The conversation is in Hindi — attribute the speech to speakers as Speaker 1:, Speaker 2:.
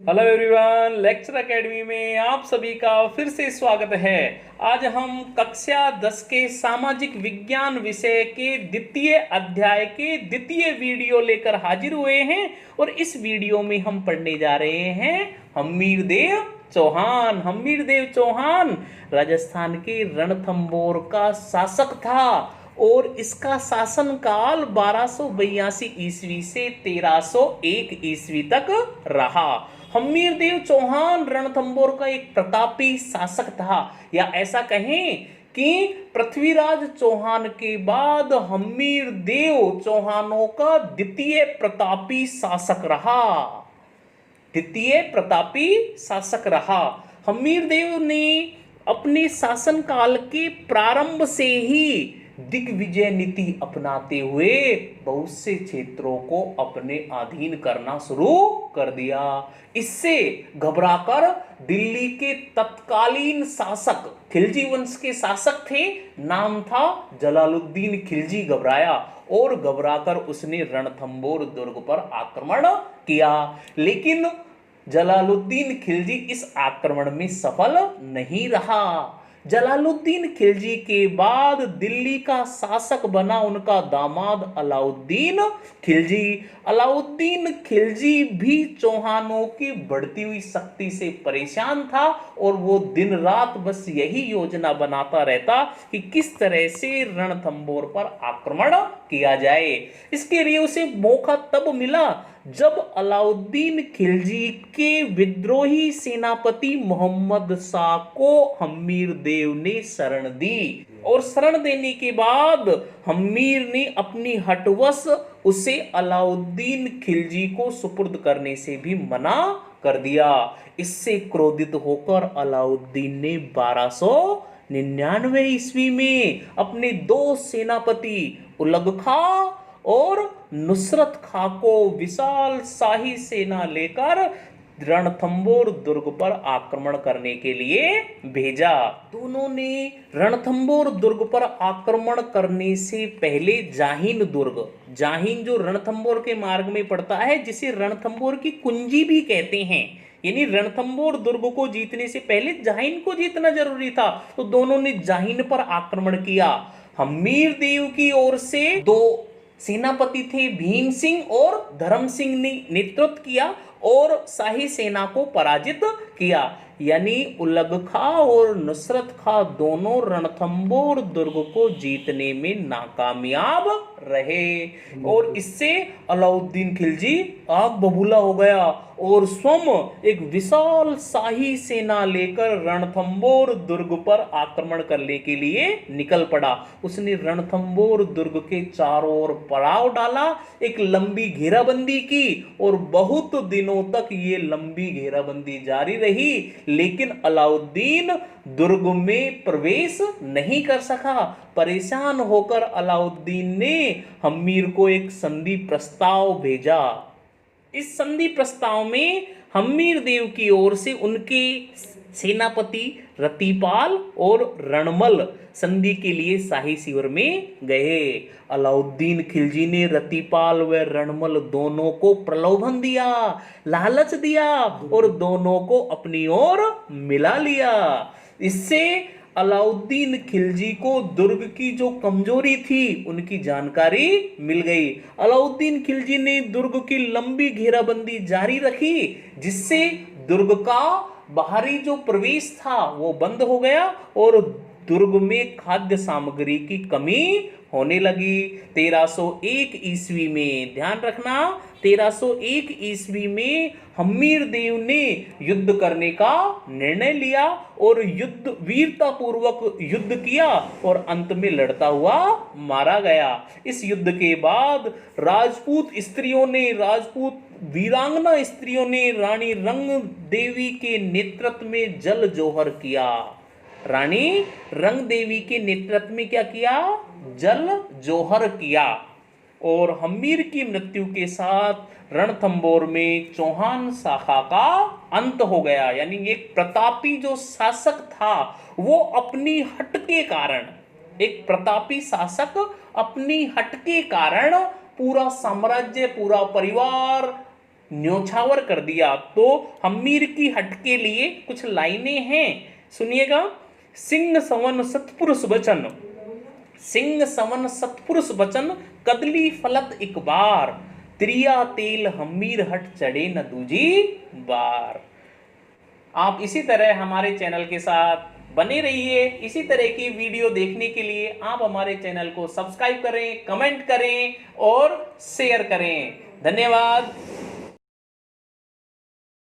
Speaker 1: हेलो एवरीवन, लेक्चर एकेडमी में आप सभी का फिर से स्वागत है। आज हम कक्षा 10 के सामाजिक विज्ञान विषय के द्वितीय अध्याय के द्वितीय वीडियो लेकर हाजिर हुए हैं और इस वीडियो में हम पढ़ने जा रहे हैं हम्मीरदेव चौहान। हम्मीरदेव चौहान राजस्थान के रणथंभौर का शासक था और इसका शासनकाल 1282 ईस्वी से 1301 ईस्वी तक रहा। हम्मीरदेव चौहान रणथंभौर का एक प्रतापी शासक था, या ऐसा कहें कि पृथ्वीराज चौहान के बाद हम्मीरदेव चौहानों का द्वितीय प्रतापी शासक रहा। द्वितीय प्रतापी शासक रहा। हम्मीरदेव ने अपने शासनकाल के प्रारंभ से ही दिग्विजय नीति अपनाते हुए बहुत से क्षेत्रों को अपने अधीन करना शुरू कर दिया। इससे घबराकर दिल्ली के तत्कालीन शासक, खिलजी वंश के शासक थे, नाम था जलालुद्दीन खिलजी, घबराया और घबराकर उसने रणथंभौर दुर्ग पर आक्रमण किया। लेकिन जलालुद्दीन खिलजी इस आक्रमण में सफल नहीं रहा। जलालुद्दीन खिलजी के बाद दिल्ली का शासक बना उनका दामाद अलाउद्दीन खिलजी। अलाउद्दीन खिलजी भी चौहानों की बढ़ती हुई शक्ति से परेशान था और वो दिन रात बस यही योजना बनाता रहता कि किस तरह से रणथंभौर पर आक्रमण किया जाए। इसके लिए उसे मौका तब मिला जब अलाउद्दीन खिलजी के विद्रोही सेनापति मोहम्मद शाह को हम्मीरदेव ने शरण दी और शरण देने के बाद हम्मीर ने अपनी हटवश उसे अलाउद्दीन खिलजी को सुपुर्द करने से भी मना कर दिया। इससे क्रोधित होकर अलाउद्दीन ने 1299 ईस्वी में अपने दो सेनापति उलग खां और नुसरत खां को विशाल शाही सेना लेकर रणथंभौर दुर्ग पर आक्रमण करने के लिए भेजा। दोनों ने रणथंभौर दुर्ग पर आक्रमण करने से पहले जाहिन दुर्ग, जाहिन जो रणथंभौर के मार्ग में पड़ता है, जिसे रणथंभौर की कुंजी भी कहते हैं, यानी रणथंभौर दुर्ग को जीतने से पहले जाहिन को जीतना जरूरी था, तो दोनों ने जाहिन पर आक्रमण किया। हम्मीरदेव की ओर से दो सेनापति थे, भीम सिंह और धर्म सिंह ने नेतृत्व किया और शाही सेना को पराजित किया। यानी उलग खां और नुसरत खां दोनों रणथंभौर दुर्ग को जीतने में नाकामयाब रहे और इससे अलाउद्दीन खिलजी आग बबूला हो गया और स्वयं एक विशाल शाही सेना लेकर रणथंभौर दुर्ग पर आक्रमण करने के लिए निकल पड़ा। उसने रणथंभौर दुर्ग के चारों ओर पड़ाव डाला, एक लंबी घेराबंदी की और बहुत दिनों तक ये लंबी घेराबंदी जारी रही, लेकिन अलाउद्दीन दुर्ग में प्रवेश नहीं कर सका। परेशान होकर अलाउद्दीन ने हम्मीर को एक संधि प्रस्ताव भेजा। इस संधि प्रस्ताव में हम्मीरदेव की ओर से उनके सेनापति रतिपाल और रणमल संधि के लिए शाही शिविर में गए। अलाउद्दीन खिलजी ने रतिपाल व रणमल दोनों को प्रलोभन दिया, लालच दिया और दोनों को अपनी ओर मिला लिया। इससे अलाउद्दीन खिलजी को दुर्ग की जो कमजोरी थी उनकी जानकारी मिल गई। अलाउद्दीन खिलजी ने दुर्ग की लंबी घेराबंदी जारी रखी, जिससे दुर्ग का बाहरी जो प्रवेश था वो बंद हो गया और दुर्ग में खाद्य सामग्री की कमी होने लगी। 1301 ईस्वी में, ध्यान रखना, 1301 ईस्वी में हम्मीरदेव ने युद्ध करने का निर्णय लिया और युद्ध वीरता पूर्वक युद्ध किया और अंत में लड़ता हुआ मारा गया। इस युद्ध के बाद राजपूत स्त्रियों ने, राजपूत वीरांगना स्त्रियों ने रानी रंग देवी के नेतृत्व में जल जोहर किया। रानी रंग देवी के नेतृत्व में क्या किया? जल जोहर किया। और हम्मीर की मृत्यु के साथ रणथंभौर में चौहान शाखा का अंत हो गया। यानी एक प्रतापी जो शासक था वो अपनी हट के कारण, एक प्रतापी शासक अपनी हट के कारण पूरा साम्राज्य, पूरा परिवार न्योछावर कर दिया। तो हम्मीर की हट के लिए कुछ लाइनें हैं, सुनिएगा। सिंह सवन सतपुरुष बचन, सिंह सवन सतपुरुष बचन, कदली फलत एक बार, त्रिया तेल हम्मीर हट चढ़े न दूजी बार। आप इसी तरह हमारे चैनल के साथ बने रहिए। इसी तरह की वीडियो देखने के लिए आप हमारे चैनल को सब्सक्राइब करें, कमेंट करें और शेयर करें। धन्यवाद।